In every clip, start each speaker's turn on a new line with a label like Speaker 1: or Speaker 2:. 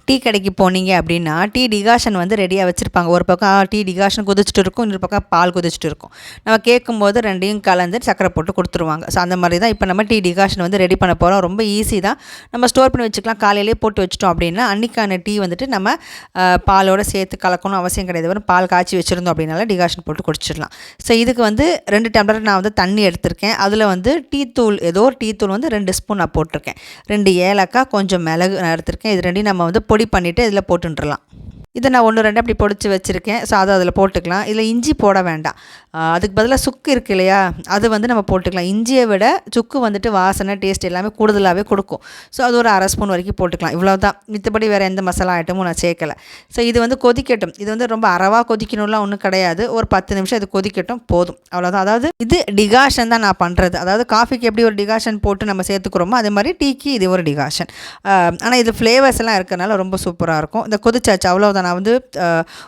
Speaker 1: Tea கடைக்கு போனீங்க அப்படின்னா டீ டிகாஷன் வந்து ரெடியாக வச்சுருப்பாங்க. ஒரு பக்கம் டீ டிகாஷன் கொதிச்சுட்டு இருக்கும், இன்னொரு பக்கம் பால் கொதிச்சுட்டு இருக்கும். நம்ம கேட்கும்போது ரெண்டையும் கலந்து சக்கரை போட்டு கொடுத்துருவாங்க. ஸோ அந்த மாதிரி தான் இப்போ நம்ம டீ டிகாஷன் வந்து ரெடி பண்ண போகிறோம். ரொம்ப ஈஸி தான், நம்ம ஸ்டோர் பண்ணி வச்சுக்கலாம். காலையிலேயே போட்டு வச்சிட்டோம் அப்படின்னா அன்றைக்கான டீ வந்துட்டு நம்ம பாலோடு சேர்த்து கலக்கணும் அவசியம் கிடையாது. வெறும் பால் காய்ச்சி வச்சுருந்தோம் அப்படின்னால டிகாஷன் போட்டு குடிச்சிடலாம். ஸோ இதுக்கு வந்து 2 டம்ளர் நான் வந்து தண்ணி எடுத்திருக்கேன். அதில் வந்து டீத்தூள், ஏதோ ஒரு டீத்தூள் வந்து 2 ஸ்பூன் நான் போட்டிருக்கேன். 2 ஏலக்காய், கொஞ்சம் மிளகு நான் எடுத்திருக்கேன். இது ரெண்டையும் நம்ம வந்து பொடி பண்ணிவிட்டு இதில் போட்டுன்றலாம். இதை நான் 1, 2 அப்படி பொடிச்சு வச்சுருக்கேன். ஸோ அதை அதில் போட்டுக்கலாம். இதில் இஞ்சி போட வேண்டாம். அதுக்கு பதிலாக சுக்கு இருக்குது இல்லையா, அது வந்து நம்ம போட்டுக்கலாம். இஞ்சியை விட சுக்கு வந்துட்டு வாசனை, டேஸ்ட் எல்லாமே கூடுதலாகவே கொடுக்கும். ஸோ அது ஒரு 1/2 ஸ்பூன் வரைக்கும் போட்டுக்கலாம். இவ்வளோ தான், மித்தபடி வேறு எந்த மசாலா ஐட்டமும் நான் சேர்க்கலை. ஸோ இது வந்து கொதிக்கட்டும். இது வந்து ரொம்ப அறவாக கொதிக்கணும்லாம் ஒன்றும் கிடையாது. ஒரு 10 நிமிஷம் இது கொதிக்கட்டும், போதும், அவ்வளோதான். அதாவது இது டிகாஷன் தான் நான் பண்ணுறது. அதாவது காஃபிக்கு எப்படி ஒரு டிகாஷன் போட்டு நம்ம சேர்த்துக்கிறோமோ அதே மாதிரி டீக்கு இது ஒரு டிகாஷன். ஆனால் இது ஃப்ளேவர்ஸ் எல்லாம் இருக்கிறனால ரொம்ப சூப்பராக இருக்கும். இந்த கொதிச்சாச்சு, அவ்வளோதான். நான் வந்து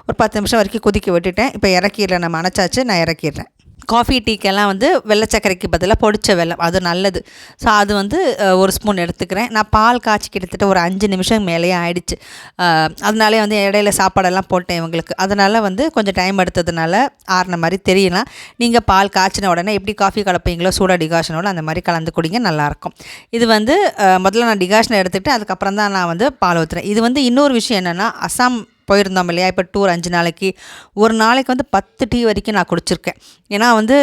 Speaker 1: ஒரு 10 நிமிஷம் வரைக்கும் கொதிக்க விட்டுட்டேன். இப்போ இறக்கிடல, நம்ம அணைச்சாச்சு, நான் இறக்கிடுறேன். காஃபி டீக்கெல்லாம் வந்து வெள்ளை சர்க்கரைக்கு பதிலாக பொடிச்ச வெல்லம், அது நல்லது. ஸோ அது வந்து 1 ஸ்பூன் எடுத்துக்கிறேன். நான் பால் காய்ச்சி கிட்டத்தட்ட ஒரு 5 நிமிஷம் மேலேயே ஆயிடுச்சு. அதனாலே வந்து இடையில சாப்பாடெல்லாம் போட்டேன் இவங்களுக்கு. அதனால் வந்து கொஞ்சம் டைம் எடுத்ததுனால ஆறின மாதிரி தெரியலாம். நீங்கள் பால் காய்ச்சின உடனே எப்படி காஃபி கலப்பீங்களோ சூடாக டிகாஷனோட அந்த மாதிரி கலந்து குடிங்க, நல்லாயிருக்கும். இது வந்து முதல்ல நான் டிகாஷனை எடுத்துகிட்டு அதுக்கப்புறம் தான் நான் வந்து பால் ஊற்றுறேன். இது வந்து இன்னொரு விஷயம் என்னென்னா, அசாம் போயிருந்தோம் இல்லையா, இப்போ டூர் 5 நாளைக்கு, ஒரு நாளைக்கு வந்து 10 டீ வரைக்கும் நான் குடிச்சிருக்கேன். ஏன்னா வந்து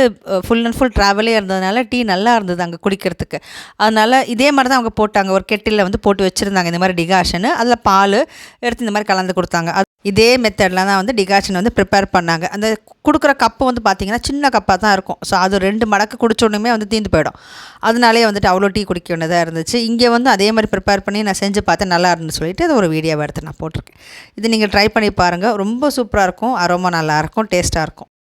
Speaker 1: ஃபுல் அண்ட் ஃபுல் ட்ராவலே இருந்ததுனால டீ நல்லா இருந்தது அங்கே குடிக்கிறதுக்கு. அதனால் இதே மாதிரி தான் அவங்க போட்டாங்க. ஒரு கெட்டிலில் வந்து போட்டு வச்சுருந்தாங்க இந்த மாதிரி டிகாஷனு. அதில் பால் எடுத்து இந்த மாதிரி கலந்து கொடுத்தாங்க. இதே மெத்தடில் தான் வந்து டிகாஷன் வந்து ப்ரிப்பேர் பண்ணாங்க. அந்த கொடுக்குற கப்பு வந்து பார்த்திங்கன்னா சின்ன கப்பாக தான் இருக்கும். ஸோ அது 2 மடக்கு குடிச்சோடனே வந்து தீர்ந்து போயிடும். அதனாலே வந்துட்டு அவ்வளோ டீ குடிக்க வேண்டியதாக இருந்துச்சு. இங்கே வந்து அதே மாதிரி ப்ரிப்பேர் பண்ணி நான் செஞ்சு பார்த்தேன், நல்லா இருந்துன்னு சொல்லிட்டு அது ஒரு வீடியோவை எடுத்து நான் போட்டிருக்கேன். இது நீங்கள் ட்ரை பண்ணி பாருங்கள், ரொம்ப சூப்பராக இருக்கும், அரோமா நல்லாயிருக்கும், டேஸ்ட்டாக இருக்கும்.